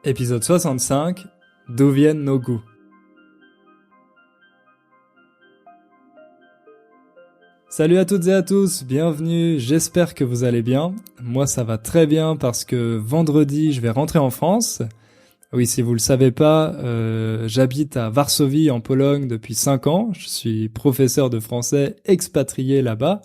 Épisode 65, d'où viennent nos goûts? Salut à toutes et à tous, bienvenue, j'espère que vous allez bien. Moi ça va très bien parce que vendredi je vais rentrer en France. Oui, si vous le savez pas, j'habite à Varsovie en Pologne depuis 5 ans. Je suis professeur de français expatrié là-bas.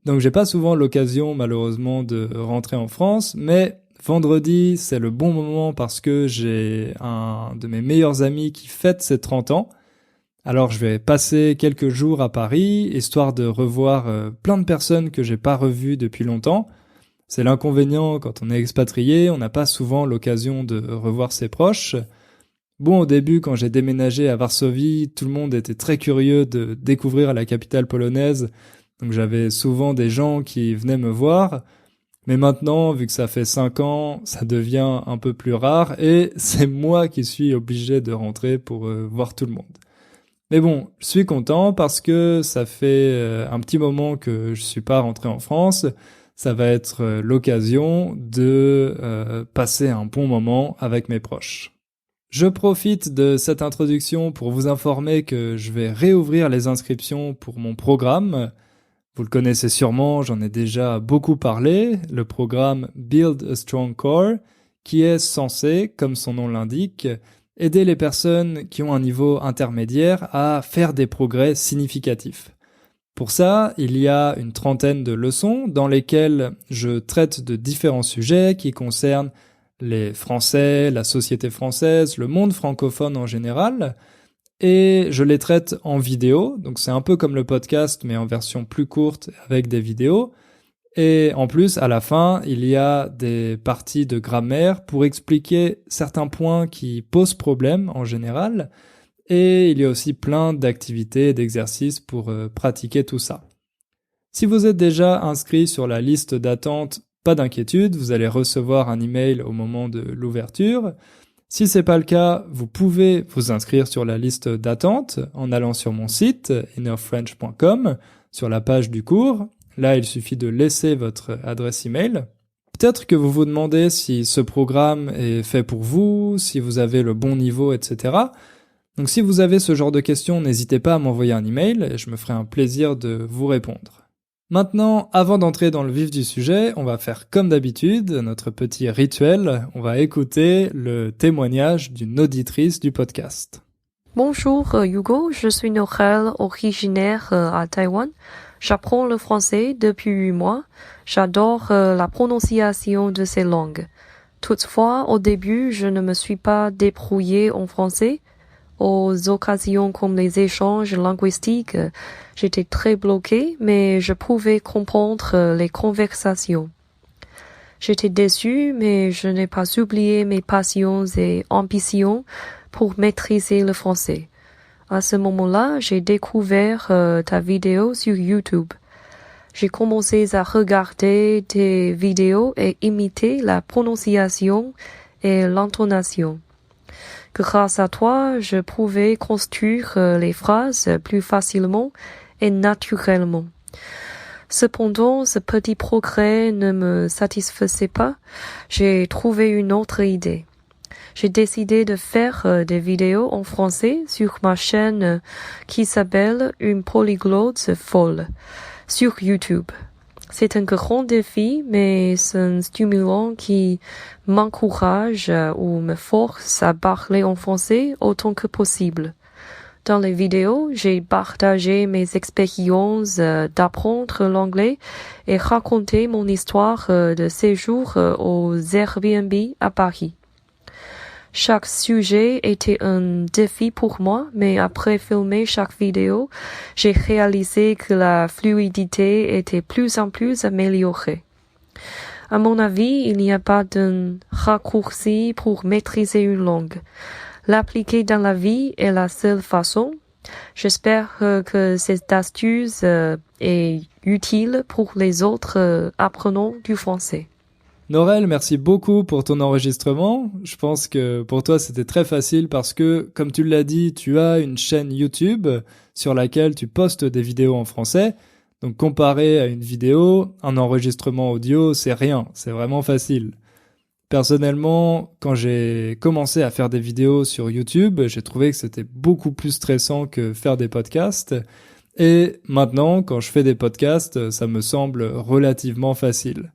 Donc j'ai pas souvent l'occasion malheureusement de rentrer en France, mais vendredi, c'est le bon moment parce que j'ai un de mes meilleurs amis qui fête ses 30 ans. Alors je vais passer quelques jours à Paris, histoire de revoir plein de personnes que j'ai pas revues depuis longtemps. C'est l'inconvénient quand on est expatrié, on n'a pas souvent l'occasion de revoir ses proches. Bon, au début, quand j'ai déménagé à Varsovie, tout le monde était très curieux de découvrir la capitale polonaise, donc j'avais souvent des gens qui venaient me voir. Mais maintenant, vu que ça fait 5 ans, ça devient un peu plus rare et c'est moi qui suis obligé de rentrer pour voir tout le monde. Mais bon, je suis content parce que ça fait un petit moment que je suis pas rentré en France. Ça va être l'occasion de passer un bon moment avec mes proches. Je profite de cette introduction pour vous informer que je vais réouvrir les inscriptions pour mon programme. Vous le connaissez sûrement, j'en ai déjà beaucoup parlé, le programme Build a Strong Core, qui est censé, comme son nom l'indique, aider les personnes qui ont un niveau intermédiaire à faire des progrès significatifs. Pour ça, il y a une trentaine de leçons dans lesquelles je traite de différents sujets qui concernent les Français, la société française, le monde francophone en général, et je les traite en vidéo, donc c'est un peu comme le podcast mais en version plus courte avec des vidéos. Et en plus, à la fin, il y a des parties de grammaire pour expliquer certains points qui posent problème en général. Et il y a aussi plein d'activités et d'exercices pour pratiquer tout ça. Si vous êtes déjà inscrit sur la liste d'attente, pas d'inquiétude, vous allez recevoir un email au moment de l'ouverture. Si c'est pas le cas, vous pouvez vous inscrire sur la liste d'attente en allant sur mon site innerfrench.com, sur la page du cours. Là, il suffit de laisser votre adresse email. Peut-être que vous vous demandez si ce programme est fait pour vous, si vous avez le bon niveau, etc. Donc si vous avez ce genre de questions, n'hésitez pas à m'envoyer un email et je me ferai un plaisir de vous répondre. Maintenant, avant d'entrer dans le vif du sujet, on va faire comme d'habitude, notre petit rituel, on va écouter le témoignage d'une auditrice du podcast. Bonjour Hugo, je suis Noël, originaire à Taïwan. J'apprends le français depuis 8 mois. J'adore la prononciation de ces langues. Toutefois, au début, je ne me suis pas débrouillée en français. Aux occasions comme les échanges linguistiques, j'étais très bloquée, mais je pouvais comprendre les conversations. J'étais déçue, mais je n'ai pas oublié mes passions et ambitions pour maîtriser le français. À ce moment-là, j'ai découvert ta vidéo sur YouTube. J'ai commencé à regarder tes vidéos et imiter la prononciation et l'intonation. Grâce à toi, je pouvais construire les phrases plus facilement et naturellement. Cependant, ce petit progrès ne me satisfaisait pas. J'ai trouvé une autre idée. J'ai décidé de faire des vidéos en français sur ma chaîne qui s'appelle Une polyglotte folle sur YouTube. C'est un grand défi, mais c'est un stimulant qui m'encourage ou me force à parler en français autant que possible. Dans les vidéos, j'ai partagé mes expériences d'apprendre l'anglais et raconté mon histoire de séjour aux Airbnb à Paris. Chaque sujet était un défi pour moi, mais après filmer chaque vidéo, j'ai réalisé que la fluidité était plus en plus améliorée. À mon avis, il n'y a pas d'un raccourci pour maîtriser une langue. L'appliquer dans la vie est la seule façon. J'espère que cette astuce est utile pour les autres apprenants du français. Norel, merci beaucoup pour ton enregistrement. Je pense que pour toi c'était très facile parce que, comme tu l'as dit, tu as une chaîne YouTube sur laquelle tu postes des vidéos en français. Donc comparé à une vidéo, un enregistrement audio, c'est rien, c'est vraiment facile. Personnellement, quand j'ai commencé à faire des vidéos sur YouTube, j'ai trouvé que c'était beaucoup plus stressant que faire des podcasts. Et maintenant, quand je fais des podcasts, ça me semble relativement facile.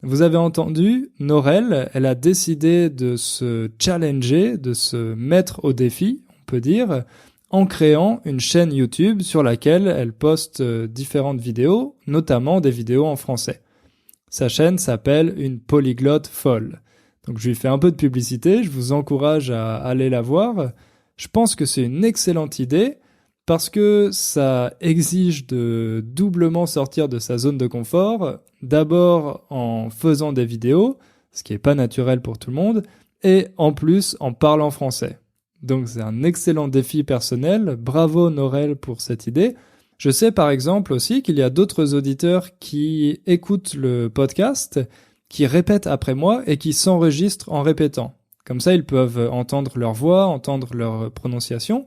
Vous avez entendu, Norel, elle a décidé de se challenger, de se mettre au défi, on peut dire, en créant une chaîne YouTube sur laquelle elle poste différentes vidéos, notamment des vidéos en français. Sa chaîne s'appelle Une polyglotte folle. Donc je lui fais un peu de publicité, je vous encourage à aller la voir. Je pense que c'est une excellente idée parce que ça exige de doublement sortir de sa zone de confort, d'abord en faisant des vidéos, ce qui n'est pas naturel pour tout le monde, et en plus en parlant français. Donc c'est un excellent défi personnel, bravo Norel pour cette idée. Je sais par exemple aussi qu'il y a d'autres auditeurs qui écoutent le podcast, qui répètent après moi et qui s'enregistrent en répétant. Comme ça, ils peuvent entendre leur voix, entendre leur prononciation.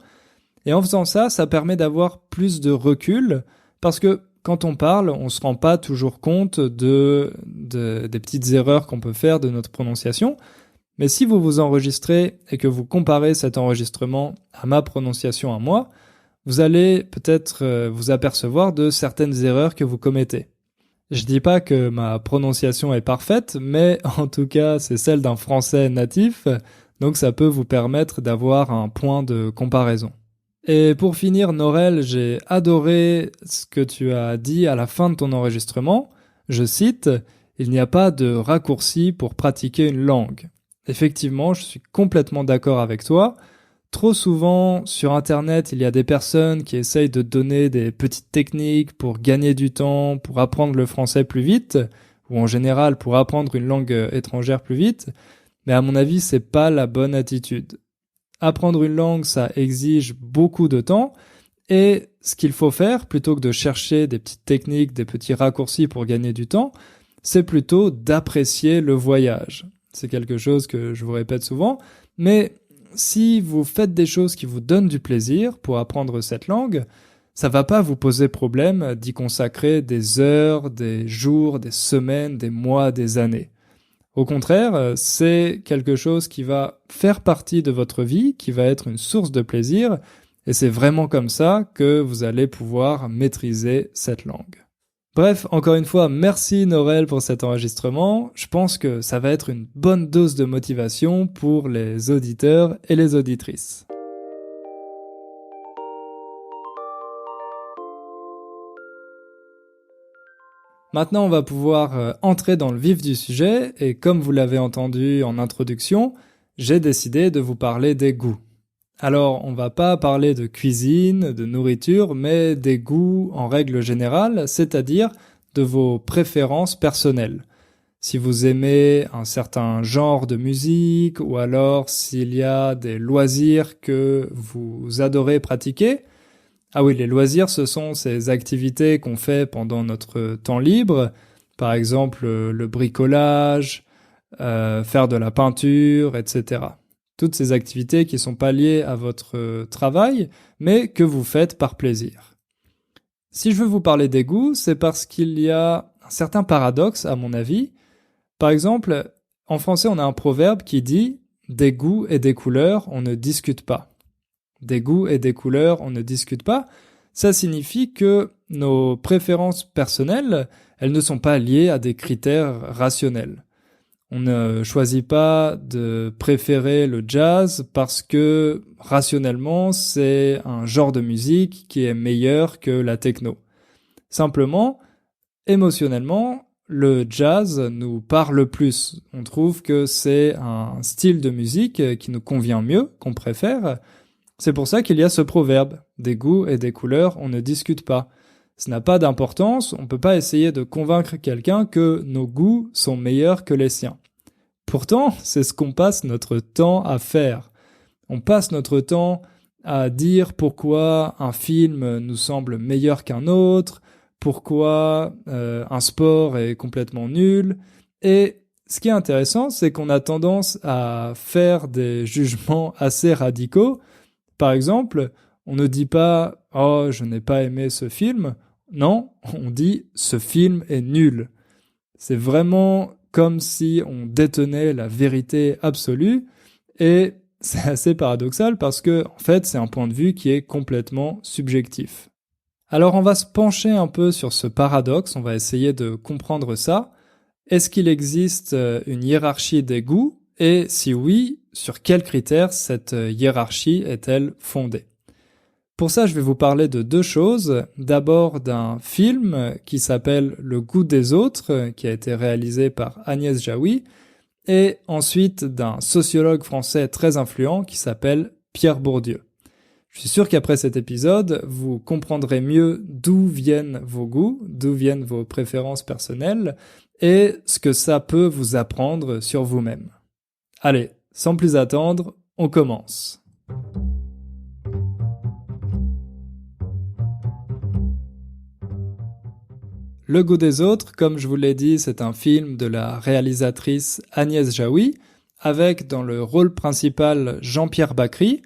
Et en faisant ça, ça permet d'avoir plus de recul parce que quand on parle, on se rend pas toujours compte des petites erreurs qu'on peut faire de notre prononciation. Mais si vous vous enregistrez et que vous comparez cet enregistrement à ma prononciation à moi, vous allez peut-être vous apercevoir de certaines erreurs que vous commettez. Je dis pas que ma prononciation est parfaite, mais en tout cas, c'est celle d'un français natif, donc ça peut vous permettre d'avoir un point de comparaison. Et pour finir, Norel, j'ai adoré ce que tu as dit à la fin de ton enregistrement. Je cite, « Il n'y a pas de raccourci pour pratiquer une langue ». Effectivement, je suis complètement d'accord avec toi. Trop souvent, sur Internet, il y a des personnes qui essayent de donner des petites techniques pour gagner du temps, pour apprendre le français plus vite, ou en général pour apprendre une langue étrangère plus vite. Mais à mon avis, c'est pas la bonne attitude. Apprendre une langue, ça exige beaucoup de temps. Et ce qu'il faut faire, plutôt que de chercher des petites techniques, des petits raccourcis pour gagner du temps, c'est plutôt d'apprécier le voyage. C'est quelque chose que je vous répète souvent, mais si vous faites des choses qui vous donnent du plaisir pour apprendre cette langue, ça va pas vous poser problème d'y consacrer des heures, des jours, des semaines, des mois, des années. Au contraire, c'est quelque chose qui va faire partie de votre vie, qui va être une source de plaisir, et c'est vraiment comme ça que vous allez pouvoir maîtriser cette langue. Bref, encore une fois, merci Norel pour cet enregistrement. Je pense que ça va être une bonne dose de motivation pour les auditeurs et les auditrices. Maintenant, on va pouvoir entrer dans le vif du sujet et comme vous l'avez entendu en introduction, j'ai décidé de vous parler des goûts. Alors, on va pas parler de cuisine, de nourriture, mais des goûts en règle générale, c'est-à-dire de vos préférences personnelles. Si vous aimez un certain genre de musique, ou alors s'il y a des loisirs que vous adorez pratiquer. Ah oui, les loisirs, ce sont ces activités qu'on fait pendant notre temps libre, par exemple le bricolage, faire de la peinture, etc. Toutes ces activités qui sont pas liées à votre travail, mais que vous faites par plaisir. Si je veux vous parler des goûts, c'est parce qu'il y a un certain paradoxe, à mon avis. Par exemple, en français, on a un proverbe qui dit « des goûts et des couleurs, on ne discute pas ». Des goûts et des couleurs, on ne discute pas. Ça signifie que nos préférences personnelles, elles ne sont pas liées à des critères rationnels. On ne choisit pas de préférer le jazz parce que rationnellement, c'est un genre de musique qui est meilleur que la techno. Simplement, émotionnellement, le jazz nous parle plus. On trouve que c'est un style de musique qui nous convient mieux, qu'on préfère. C'est pour ça qu'il y a ce proverbe. Des goûts et des couleurs, on ne discute pas. Ça n'a pas d'importance, on ne peut pas essayer de convaincre quelqu'un que nos goûts sont meilleurs que les siens. Pourtant, c'est ce qu'on passe notre temps à faire. On passe notre temps à dire pourquoi un film nous semble meilleur qu'un autre, pourquoi un sport est complètement nul. Et ce qui est intéressant, c'est qu'on a tendance à faire des jugements assez radicaux. Par exemple, on ne dit pas « Oh, je n'ai pas aimé ce film ». Non, on dit « Ce film est nul ». C'est vraiment comme si on détenait la vérité absolue, et c'est assez paradoxal parce que, en fait, c'est un point de vue qui est complètement subjectif. Alors on va se pencher un peu sur ce paradoxe, on va essayer de comprendre ça. Est-ce qu'il existe une hiérarchie des goûts? Et si oui, sur quels critères cette hiérarchie est-elle fondée? Pour ça, je vais vous parler de deux choses. D'abord d'un film qui s'appelle Le goût des autres, qui a été réalisé par Agnès Jaoui, et ensuite d'un sociologue français très influent qui s'appelle Pierre Bourdieu. Je suis sûr qu'après cet épisode, vous comprendrez mieux d'où viennent vos goûts, d'où viennent vos préférences personnelles, et ce que ça peut vous apprendre sur vous-même. Allez, sans plus attendre, on commence. Le goût des autres, comme je vous l'ai dit, c'est un film de la réalisatrice Agnès Jaoui, avec dans le rôle principal Jean-Pierre Bacry.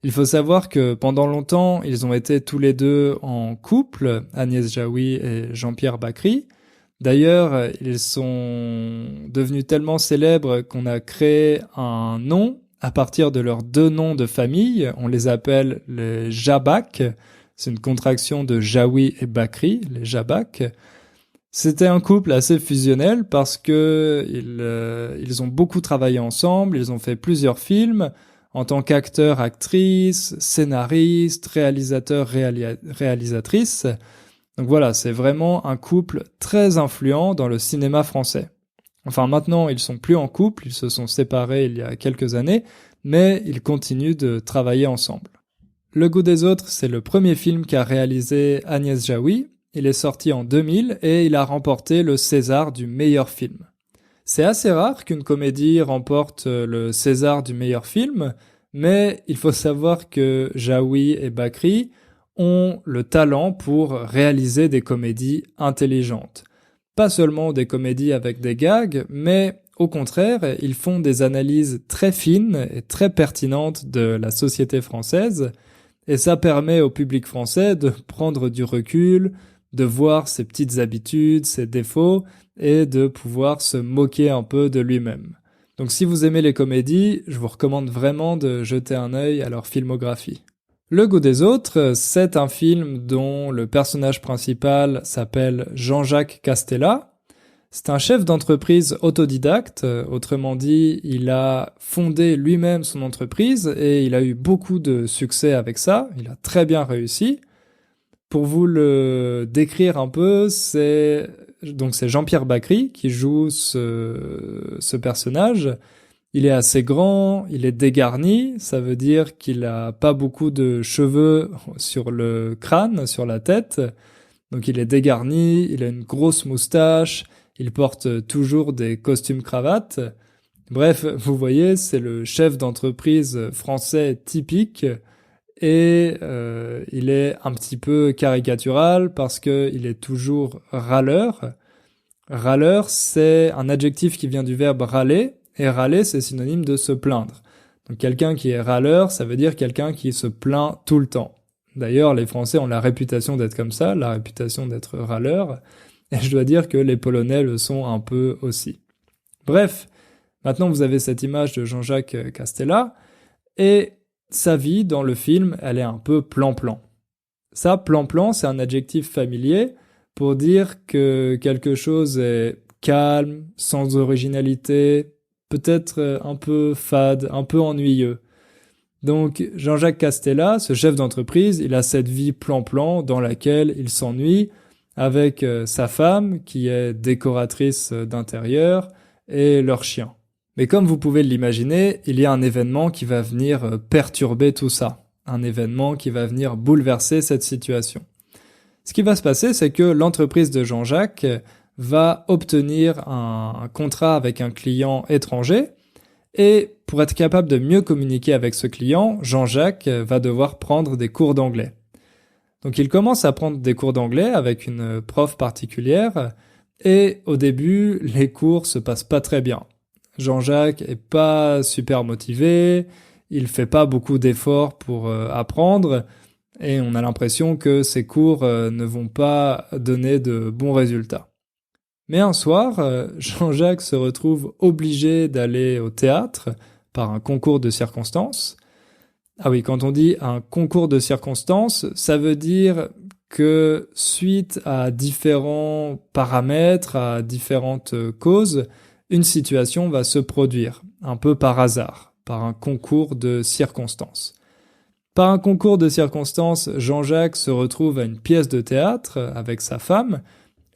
Il faut savoir que pendant longtemps, ils ont été tous les deux en couple, Agnès Jaoui et Jean-Pierre Bacry. D'ailleurs, ils sont devenus tellement célèbres qu'on a créé un nom à partir de leurs deux noms de famille. On les appelle les Jabac. C'est une contraction de Jaoui et Bacry, les Jabac. C'était un couple assez fusionnel parce que ils ont beaucoup travaillé ensemble, ils ont fait plusieurs films en tant qu'acteurs, actrices, scénaristes, réalisateurs, réalisatrices. Donc voilà, c'est vraiment un couple très influent dans le cinéma français. Enfin maintenant, ils sont plus en couple, ils se sont séparés il y a quelques années, mais ils continuent de travailler ensemble. Le goût des autres, c'est le premier film qu'a réalisé Agnès Jaoui. Il est sorti en 2000 et il a remporté le César du meilleur film. C'est assez rare qu'une comédie remporte le César du meilleur film, mais il faut savoir que Jaoui et Bacry ont le talent pour réaliser des comédies intelligentes. Pas seulement des comédies avec des gags, mais au contraire, ils font des analyses très fines et très pertinentes de la société française, et ça permet au public français de prendre du recul, de voir ses petites habitudes, ses défauts, et de pouvoir se moquer un peu de lui-même. Donc si vous aimez les comédies, je vous recommande vraiment de jeter un œil à leur filmographie. Le goût des autres, c'est un film dont le personnage principal s'appelle Jean-Jacques Castella. C'est un chef d'entreprise autodidacte, autrement dit, il a fondé lui-même son entreprise et il a eu beaucoup de succès avec ça, il a très bien réussi. Pour vous le décrire un peu, c'est Jean-Pierre Bacry qui joue ce personnage. Il est assez grand, il est dégarni, ça veut dire qu'il a pas beaucoup de cheveux sur le crâne, sur la tête. Donc il est dégarni, il a une grosse moustache, il porte toujours des costumes cravates. Bref, vous voyez, c'est le chef d'entreprise français typique. Et il est un petit peu caricatural parce que il est toujours râleur. Râleur, c'est un adjectif qui vient du verbe râler, et râler, c'est synonyme de se plaindre. Donc quelqu'un qui est râleur, ça veut dire quelqu'un qui se plaint tout le temps. D'ailleurs, les Français ont la réputation d'être comme ça, la réputation d'être râleur, et je dois dire que les Polonais le sont un peu aussi. Bref, maintenant vous avez cette image de Jean-Jacques Castella, et sa vie dans le film, elle est un peu plan-plan. Ça, plan-plan, c'est un adjectif familier pour dire que quelque chose est calme, sans originalité, peut-être un peu fade, un peu ennuyeux. Donc Jean-Jacques Castella, ce chef d'entreprise, il a cette vie plan-plan dans laquelle il s'ennuie avec sa femme qui est décoratrice d'intérieur et leur chien. Mais comme vous pouvez l'imaginer, il y a un événement qui va venir perturber tout ça. Un événement qui va venir bouleverser cette situation. Ce qui va se passer, c'est que l'entreprise de Jean-Jacques va obtenir un contrat avec un client étranger, et pour être capable de mieux communiquer avec ce client, Jean-Jacques va devoir prendre des cours d'anglais. Donc il commence à prendre des cours d'anglais avec une prof particulière, et au début, les cours se passent pas très bien. Jean-Jacques est pas super motivé, il fait pas beaucoup d'efforts pour apprendre, et on a l'impression que ces cours ne vont pas donner de bons résultats. Mais un soir, Jean-Jacques se retrouve obligé d'aller au théâtre par un concours de circonstances. Ah oui, quand on dit un concours de circonstances, ça veut dire que suite à différents paramètres, à différentes causes, une situation va se produire, un peu par hasard, par un concours de circonstances. Par un concours de circonstances, Jean-Jacques se retrouve à une pièce de théâtre avec sa femme,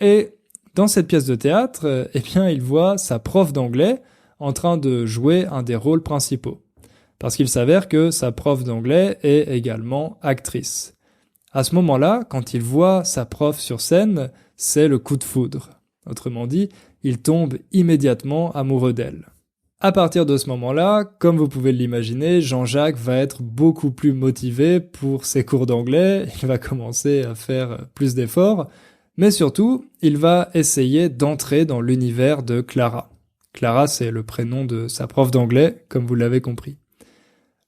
et dans cette pièce de théâtre, eh bien, il voit sa prof d'anglais en train de jouer un des rôles principaux. Parce qu'il s'avère que sa prof d'anglais est également actrice. À ce moment-là, quand il voit sa prof sur scène, c'est le coup de foudre. Autrement dit, il tombe immédiatement amoureux d'elle. À partir de ce moment-là, comme vous pouvez l'imaginer, Jean-Jacques va être beaucoup plus motivé pour ses cours d'anglais, il va commencer à faire plus d'efforts, mais surtout, il va essayer d'entrer dans l'univers de Clara. Clara, c'est le prénom de sa prof d'anglais, comme vous l'avez compris.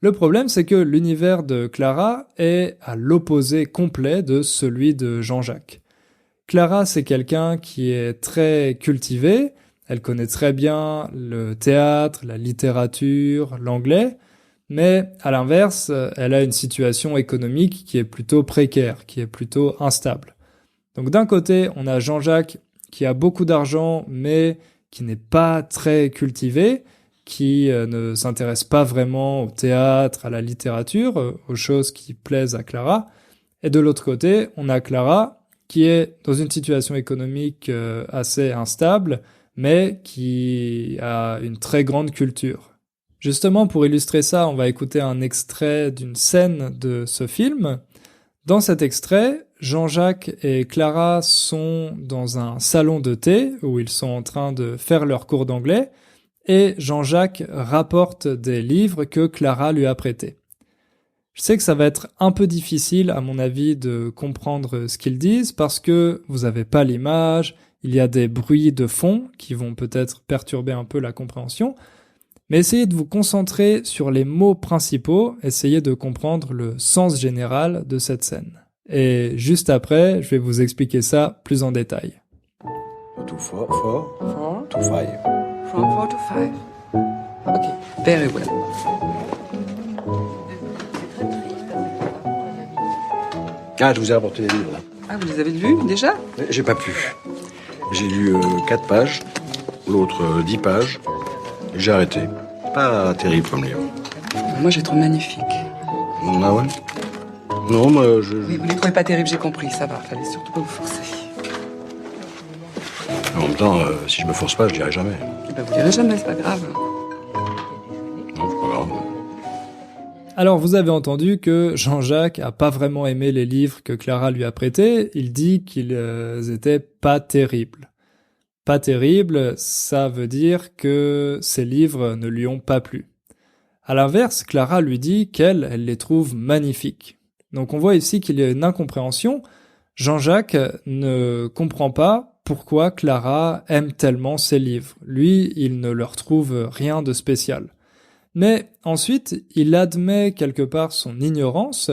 Le problème, c'est que l'univers de Clara est à l'opposé complet de celui de Jean-Jacques. Clara, c'est quelqu'un qui est très cultivé, elle connaît très bien le théâtre, la littérature, l'anglais, mais à l'inverse, elle a une situation économique qui est plutôt précaire, qui est plutôt instable. Donc d'un côté, on a Jean-Jacques qui a beaucoup d'argent, mais qui n'est pas très cultivé, qui ne s'intéresse pas vraiment au théâtre, à la littérature, aux choses qui plaisent à Clara. Et de l'autre côté, on a Clara qui est dans une situation économique assez instable, mais qui a une très grande culture. Justement, pour illustrer ça, on va écouter un extrait d'une scène de ce film. Dans cet extrait, Jean-Jacques et Clara sont dans un salon de thé où ils sont en train de faire leur cours d'anglais et Jean-Jacques rapporte des livres que Clara lui a prêtés. Je sais que ça va être un peu difficile, à mon avis, de comprendre ce qu'ils disent parce que vous n'avez pas l'image, il y a des bruits de fond qui vont peut-être perturber un peu la compréhension, mais essayez de vous concentrer sur les mots principaux, essayez de comprendre le sens général de cette scène. Et juste après, je vais vous expliquer ça plus en détail. To four to five. From 4 to 5. Okay, very well. Ah, je vous ai apporté des livres, là. Ah, vous les avez lus déjà? J'ai pas pu. J'ai lu 4 pages, l'autre 10 pages. J'ai arrêté. Pas terrible comme livre. Moi, j'ai trouvé magnifique. Ah ouais? Non, moi, Oui, vous les trouvez pas terribles, j'ai compris, ça va. Fallait surtout pas vous forcer. En même temps, si je me force pas, je dirai jamais. Eh ben, vous lirez jamais, c'est pas grave. Non, c'est pas grave. Alors, vous avez entendu que Jean-Jacques a pas vraiment aimé les livres que Clara lui a prêtés. Il dit qu'ils étaient pas terribles. Pas terribles, ça veut dire que ces livres ne lui ont pas plu. À l'inverse, Clara lui dit qu'elle les trouve magnifiques. Donc on voit ici qu'il y a une incompréhension. Jean-Jacques ne comprend pas pourquoi Clara aime tellement ces livres. Lui, il ne leur trouve rien de spécial. Mais ensuite, il admet quelque part son ignorance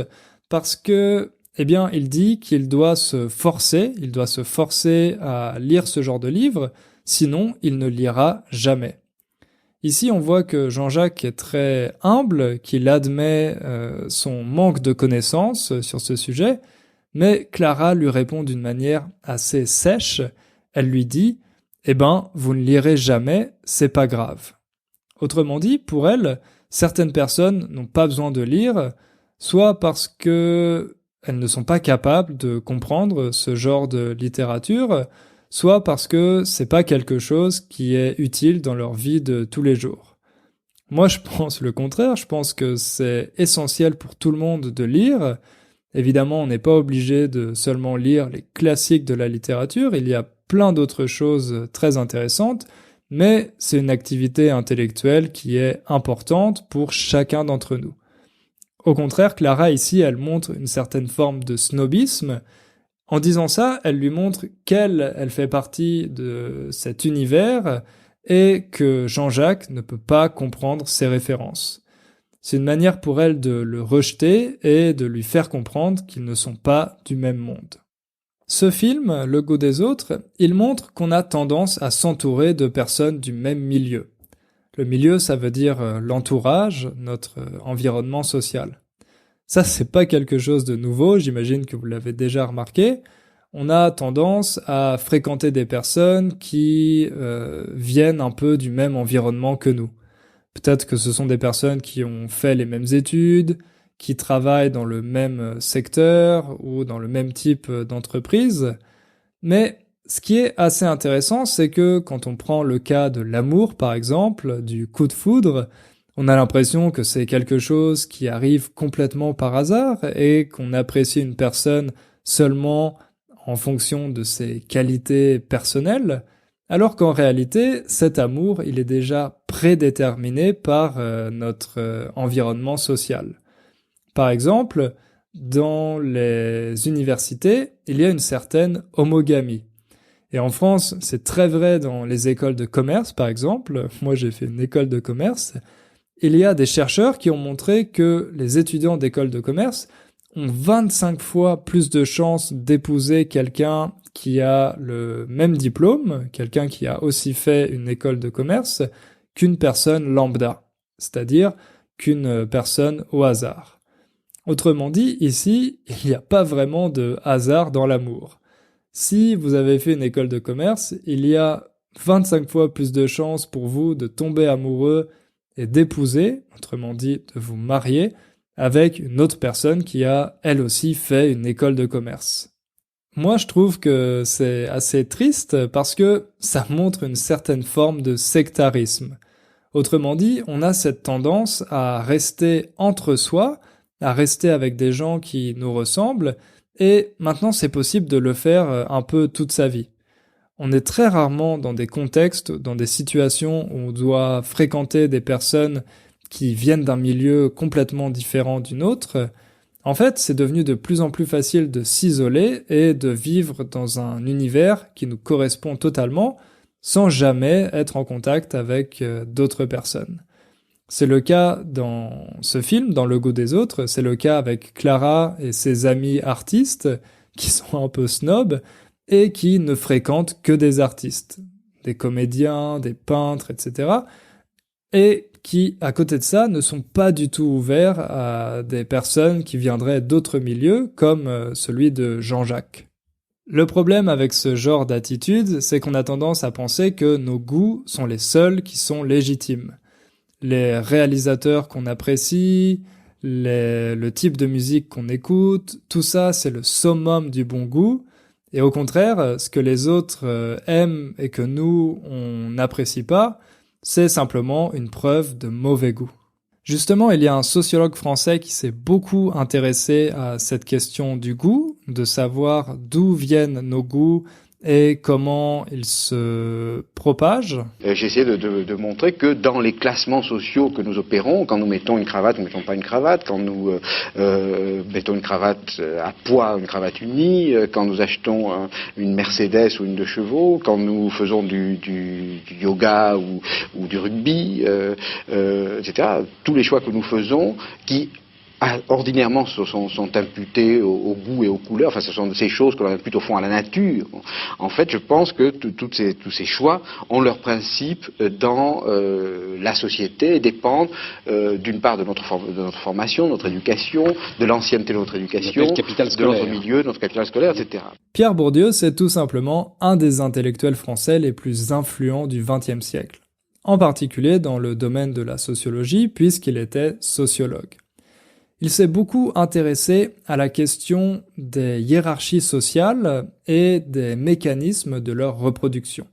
parce que, eh bien, il dit qu'il doit se forcer à lire ce genre de livre, sinon il ne lira jamais. Ici, on voit que Jean-Jacques est très humble, qu'il admet son manque de connaissances sur ce sujet, mais Clara lui répond d'une manière assez sèche. Elle lui dit « Eh ben, vous ne lirez jamais, c'est pas grave ». Autrement dit, pour elle, certaines personnes n'ont pas besoin de lire, soit parce que elles ne sont pas capables de comprendre ce genre de littérature, soit parce que c'est pas quelque chose qui est utile dans leur vie de tous les jours. Moi, je pense le contraire, je pense que c'est essentiel pour tout le monde de lire. Évidemment, on n'est pas obligé de seulement lire les classiques de la littérature, il y a plein d'autres choses très intéressantes, mais c'est une activité intellectuelle qui est importante pour chacun d'entre nous. Au contraire, Clara ici, elle montre une certaine forme de snobisme. En disant ça, elle lui montre qu'elle fait partie de cet univers et que Jean-Jacques ne peut pas comprendre ses références. C'est une manière pour elle de le rejeter et de lui faire comprendre qu'ils ne sont pas du même monde. Ce film, Le goût des autres, il montre qu'on a tendance à s'entourer de personnes du même milieu. Le milieu, ça veut dire l'entourage, notre environnement social. Ça, c'est pas quelque chose de nouveau, j'imagine que vous l'avez déjà remarqué. On a tendance à fréquenter des personnes qui viennent un peu du même environnement que nous. Peut-être que ce sont des personnes qui ont fait les mêmes études, qui travaillent dans le même secteur ou dans le même type d'entreprise. Mais ce qui est assez intéressant, c'est que quand on prend le cas de l'amour, par exemple, du coup de foudre, on a l'impression que c'est quelque chose qui arrive complètement par hasard et qu'on apprécie une personne seulement en fonction de ses qualités personnelles, alors qu'en réalité, cet amour, il est déjà prédéterminé par notre environnement social. Par exemple, dans les universités, il y a une certaine homogamie. Et en France, c'est très vrai dans les écoles de commerce, par exemple. Moi, j'ai fait une école de commerce. Il y a des chercheurs qui ont montré que les étudiants d'école de commerce ont 25 fois plus de chances d'épouser quelqu'un qui a le même diplôme, quelqu'un qui a aussi fait une école de commerce, qu'une personne lambda, c'est-à-dire qu'une personne au hasard. Autrement dit, ici, il n'y a pas vraiment de hasard dans l'amour. Si vous avez fait une école de commerce, il y a 25 fois plus de chances pour vous de tomber amoureux et d'épouser, autrement dit de vous marier, avec une autre personne qui a elle aussi fait une école de commerce. Moi je trouve que c'est assez triste parce que ça montre une certaine forme de sectarisme. Autrement dit, on a cette tendance à rester entre soi, à rester avec des gens qui nous ressemblent, et maintenant c'est possible de le faire un peu toute sa vie. On est très rarement dans des contextes, dans des situations où on doit fréquenter des personnes qui viennent d'un milieu complètement différent d'une autre. En fait, c'est devenu de plus en plus facile de s'isoler et de vivre dans un univers qui nous correspond totalement, sans jamais être en contact avec d'autres personnes. C'est le cas dans ce film, dans Le goût des autres, c'est le cas avec Clara et ses amis artistes, qui sont un peu snobs, et qui ne fréquentent que des artistes, des comédiens, des peintres, etc., et qui, à côté de ça, ne sont pas du tout ouverts à des personnes qui viendraient d'autres milieux, comme celui de Jean-Jacques. Le problème avec ce genre d'attitude, c'est qu'on a tendance à penser que nos goûts sont les seuls qui sont légitimes. Les réalisateurs qu'on apprécie, le type de musique qu'on écoute, tout ça, c'est le summum du bon goût. Et au contraire, ce que les autres aiment et que nous, on n'apprécie pas, c'est simplement une preuve de mauvais goût. Justement, il y a un sociologue français qui s'est beaucoup intéressé à cette question du goût, de savoir d'où viennent nos goûts et comment ils se propagent. J'ai essayé de montrer que dans les classements sociaux que nous opérons, quand nous mettons une cravate ou ne mettons pas une cravate, quand nous mettons une cravate à pois, une cravate unie, quand nous achetons une Mercedes ou une 2 chevaux, quand nous faisons du yoga ou du rugby, etc. Tous les choix que nous faisons qui ordinairement sont imputés au goût et aux couleurs, enfin ce sont ces choses que l'on impute au fond à la nature. En fait, je pense que tous ces choix ont leur principe dans la société et dépendent d'une part de notre formation, notre éducation, de l'ancienneté de notre éducation, de notre milieu, de notre capital scolaire, etc. Pierre Bourdieu, c'est tout simplement un des intellectuels français les plus influents du XXe siècle, en particulier dans le domaine de la sociologie, puisqu'il était sociologue. Il s'est beaucoup intéressé à la question des hiérarchies sociales et des mécanismes de leur reproduction.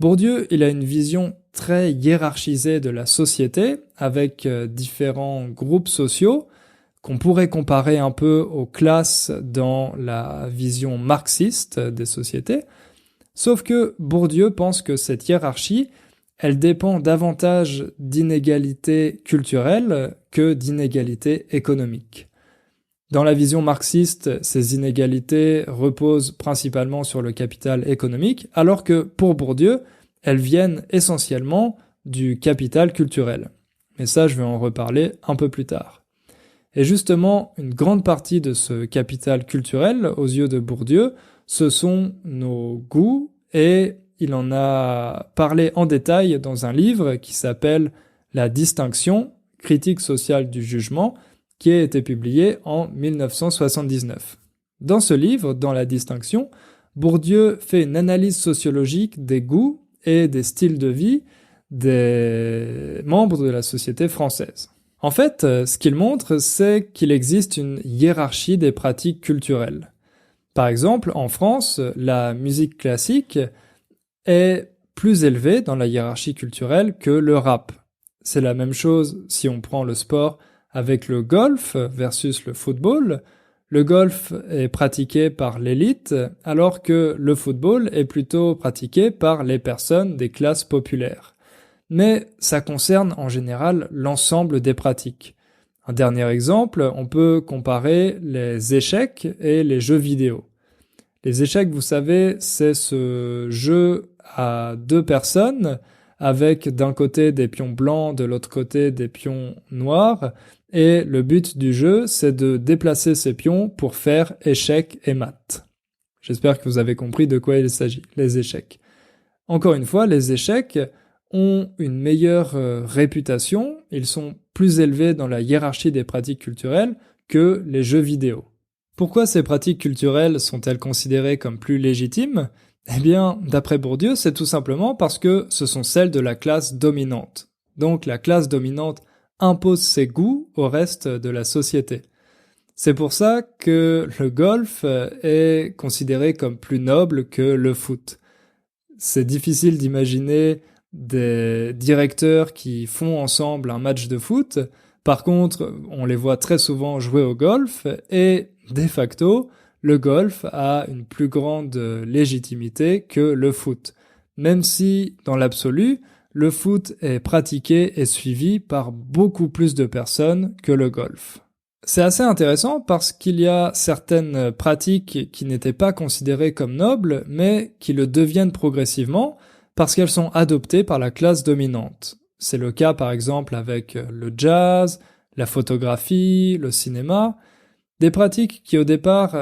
Bourdieu, il a une vision très hiérarchisée de la société, avec différents groupes sociaux, qu'on pourrait comparer un peu aux classes dans la vision marxiste des sociétés, sauf que Bourdieu pense que cette hiérarchie, elle dépend davantage d'inégalités culturelles que d'inégalités économiques. Dans la vision marxiste, ces inégalités reposent principalement sur le capital économique, alors que pour Bourdieu, elles viennent essentiellement du capital culturel. Mais ça, je vais en reparler un peu plus tard. Et justement, une grande partie de ce capital culturel, aux yeux de Bourdieu, ce sont nos goûts, et il en a parlé en détail dans un livre qui s'appelle « La distinction, critique sociale du jugement », qui a été publié en 1979. Dans ce livre, dans La distinction, Bourdieu fait une analyse sociologique des goûts et des styles de vie des membres de la société française. En fait, ce qu'il montre, c'est qu'il existe une hiérarchie des pratiques culturelles. Par exemple, en France, la musique classique est plus élevée dans la hiérarchie culturelle que le rap. C'est la même chose si on prend le sport avec le golf versus le football. Le golf est pratiqué par l'élite, alors que le football est plutôt pratiqué par les personnes des classes populaires. Mais ça concerne en général l'ensemble des pratiques. Un dernier exemple, on peut comparer les échecs et les jeux vidéo. Les échecs, vous savez, c'est ce jeu à deux personnes avec d'un côté des pions blancs, de l'autre côté des pions noirs, et le but du jeu, c'est de déplacer ces pions pour faire échec et mat. J'espère que vous avez compris de quoi il s'agit, les échecs. Encore une fois, les échecs ont une meilleure réputation, ils sont plus élevés dans la hiérarchie des pratiques culturelles que les jeux vidéo. Pourquoi ces pratiques culturelles sont-elles considérées comme plus légitimes ? Eh bien, d'après Bourdieu, c'est tout simplement parce que ce sont celles de la classe dominante. Donc la classe dominante impose ses goûts au reste de la société. C'est pour ça que le golf est considéré comme plus noble que le foot. C'est difficile d'imaginer des directeurs qui font ensemble un match de foot. Par contre, on les voit très souvent jouer au golf et, de facto, le golf a une plus grande légitimité que le foot. Même si, dans l'absolu, le foot est pratiqué et suivi par beaucoup plus de personnes que le golf. C'est assez intéressant parce qu'il y a certaines pratiques qui n'étaient pas considérées comme nobles, mais qui le deviennent progressivement, parce qu'elles sont adoptées par la classe dominante. C'est le cas par exemple avec le jazz, la photographie, le cinéma, des pratiques qui au départ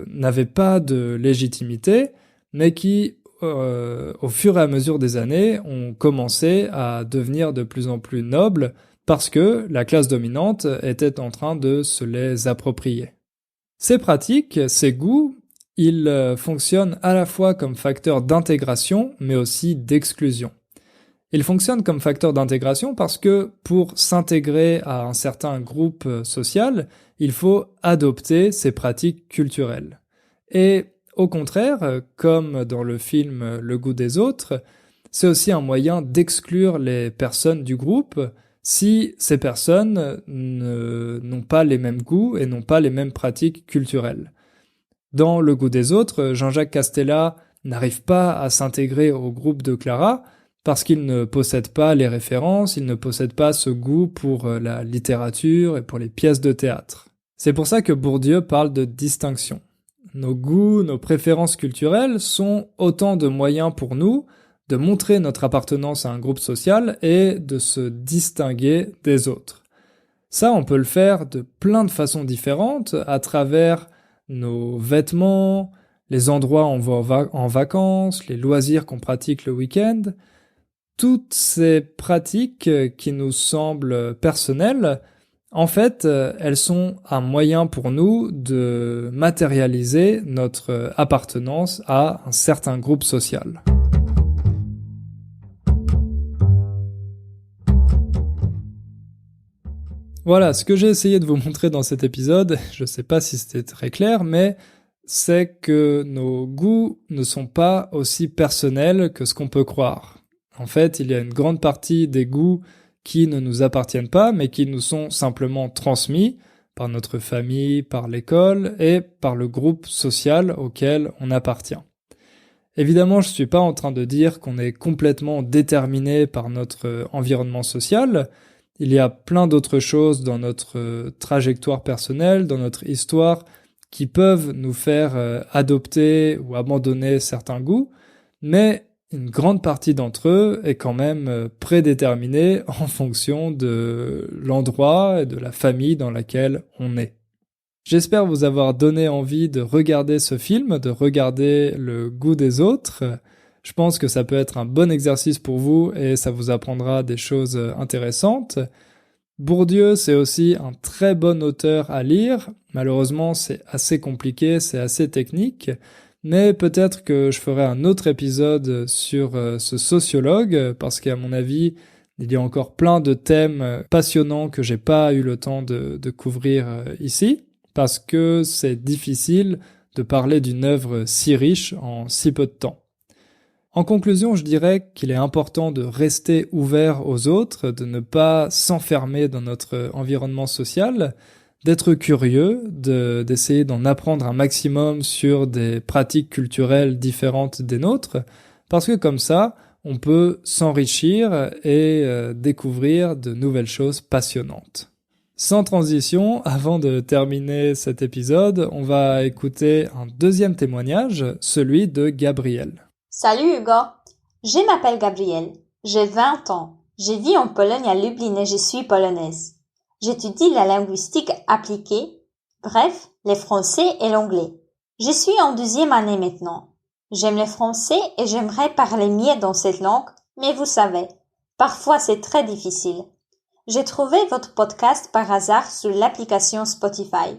n'avaient pas de légitimité, mais qui au fur et à mesure des années ont commencé à devenir de plus en plus nobles parce que la classe dominante était en train de se les approprier. Ces pratiques, ces goûts, ils fonctionnent à la fois comme facteur d'intégration, mais aussi d'exclusion. Ils fonctionnent comme facteur d'intégration parce que pour s'intégrer à un certain groupe social, il faut adopter ces pratiques culturelles. Et au contraire, comme dans le film Le goût des autres, c'est aussi un moyen d'exclure les personnes du groupe si ces personnes n'ont pas les mêmes goûts et n'ont pas les mêmes pratiques culturelles. Dans Le goût des autres, Jean-Jacques Castella n'arrive pas à s'intégrer au groupe de Clara parce qu'il ne possède pas les références, il ne possède pas ce goût pour la littérature et pour les pièces de théâtre. C'est pour ça que Bourdieu parle de distinction. Nos goûts, nos préférences culturelles sont autant de moyens pour nous de montrer notre appartenance à un groupe social et de se distinguer des autres. Ça, on peut le faire de plein de façons différentes à travers nos vêtements, les endroits où on va en vacances, les loisirs qu'on pratique le week-end. Toutes ces pratiques qui nous semblent personnelles, en fait, elles sont un moyen pour nous de matérialiser notre appartenance à un certain groupe social. Voilà, ce que j'ai essayé de vous montrer dans cet épisode, je sais pas si c'était très clair, mais c'est que nos goûts ne sont pas aussi personnels que ce qu'on peut croire. En fait, il y a une grande partie des goûts qui ne nous appartiennent pas, mais qui nous sont simplement transmis par notre famille, par l'école et par le groupe social auquel on appartient. Évidemment, je suis pas en train de dire qu'on est complètement déterminé par notre environnement social. Il y a plein d'autres choses dans notre trajectoire personnelle, dans notre histoire, qui peuvent nous faire adopter ou abandonner certains goûts, mais une grande partie d'entre eux est quand même prédéterminée en fonction de l'endroit et de la famille dans laquelle on est. J'espère vous avoir donné envie de regarder ce film, de regarder Le goût des autres. Je pense que ça peut être un bon exercice pour vous et ça vous apprendra des choses intéressantes. Bourdieu, c'est aussi un très bon auteur à lire. Malheureusement, c'est assez compliqué, c'est assez technique. Mais peut-être que je ferai un autre épisode sur ce sociologue, parce qu'à mon avis, il y a encore plein de thèmes passionnants que j'ai pas eu le temps de couvrir ici, parce que c'est difficile de parler d'une œuvre si riche en si peu de temps. En conclusion, je dirais qu'il est important de rester ouvert aux autres, de ne pas s'enfermer dans notre environnement social, d'être curieux, d'essayer d'en apprendre un maximum sur des pratiques culturelles différentes des nôtres, parce que comme ça, on peut s'enrichir et découvrir de nouvelles choses passionnantes. Sans transition, avant de terminer cet épisode, on va écouter un deuxième témoignage, celui de Gabrielle. Salut Hugo, je m'appelle Gabrielle, j'ai 20 ans, je vis en Pologne à Lublin et je suis polonaise. J'étudie la linguistique appliquée, bref, les français et l'anglais. Je suis en 2e année maintenant. J'aime le français et j'aimerais parler mieux dans cette langue, mais vous savez, parfois c'est très difficile. J'ai trouvé votre podcast par hasard sur l'application Spotify.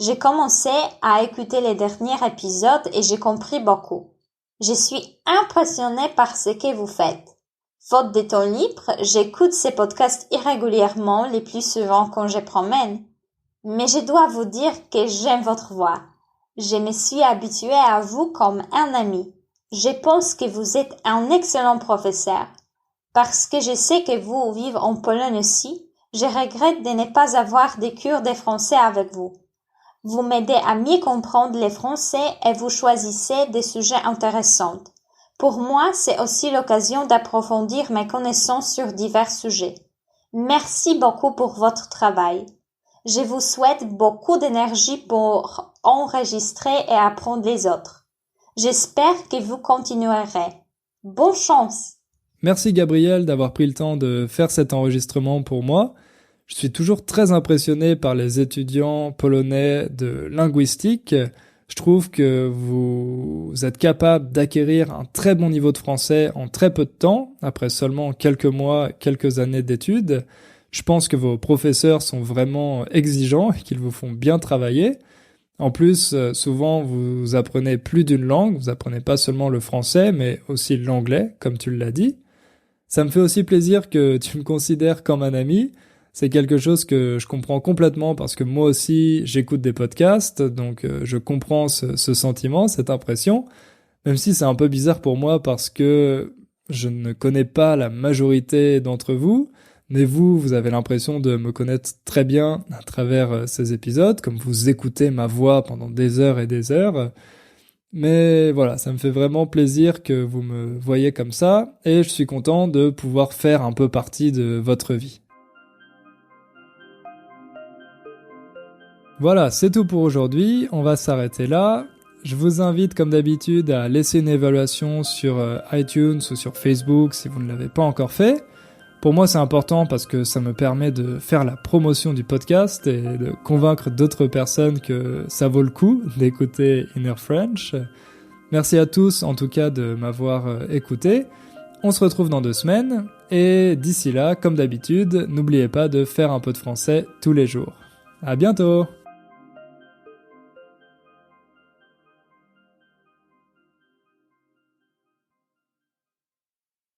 J'ai commencé à écouter les derniers épisodes et j'ai compris beaucoup. Je suis impressionnée par ce que vous faites. Faute de temps libre, j'écoute ces podcasts irrégulièrement, les plus souvent quand je promène. Mais je dois vous dire que j'aime votre voix. Je me suis habituée à vous comme un ami. Je pense que vous êtes un excellent professeur. Parce que je sais que vous vivez en Pologne aussi, je regrette de ne pas avoir des cours de français avec vous. Vous m'aidez à mieux comprendre les Français et vous choisissez des sujets intéressants. Pour moi, c'est aussi l'occasion d'approfondir mes connaissances sur divers sujets. Merci beaucoup pour votre travail. Je vous souhaite beaucoup d'énergie pour enregistrer et apprendre les autres. J'espère que vous continuerez. Bonne chance! Merci Gabrielle d'avoir pris le temps de faire cet enregistrement pour moi. Je suis toujours très impressionné par les étudiants polonais de linguistique. Je trouve que vous êtes capable d'acquérir un très bon niveau de français en très peu de temps, après seulement quelques mois, quelques années d'études. Je pense que vos professeurs sont vraiment exigeants et qu'ils vous font bien travailler. En plus, souvent, vous apprenez plus d'une langue. Vous apprenez pas seulement le français, mais aussi l'anglais, comme tu l'as dit. Ça me fait aussi plaisir que tu me considères comme un ami. C'est quelque chose que je comprends complètement parce que moi aussi, j'écoute des podcasts, donc je comprends ce sentiment, cette impression, même si c'est un peu bizarre pour moi parce que je ne connais pas la majorité d'entre vous, mais vous avez l'impression de me connaître très bien à travers ces épisodes, comme vous écoutez ma voix pendant des heures et des heures. Mais voilà, ça me fait vraiment plaisir que vous me voyez comme ça, et je suis content de pouvoir faire un peu partie de votre vie. Voilà, c'est tout pour aujourd'hui, on va s'arrêter là. Je vous invite comme d'habitude à laisser une évaluation sur iTunes ou sur Facebook si vous ne l'avez pas encore fait. Pour moi c'est important parce que ça me permet de faire la promotion du podcast et de convaincre d'autres personnes que ça vaut le coup d'écouter Inner French. Merci à tous en tout cas de m'avoir écouté. On se retrouve dans 2 semaines et d'ici là, comme d'habitude, n'oubliez pas de faire un peu de français tous les jours. À bientôt!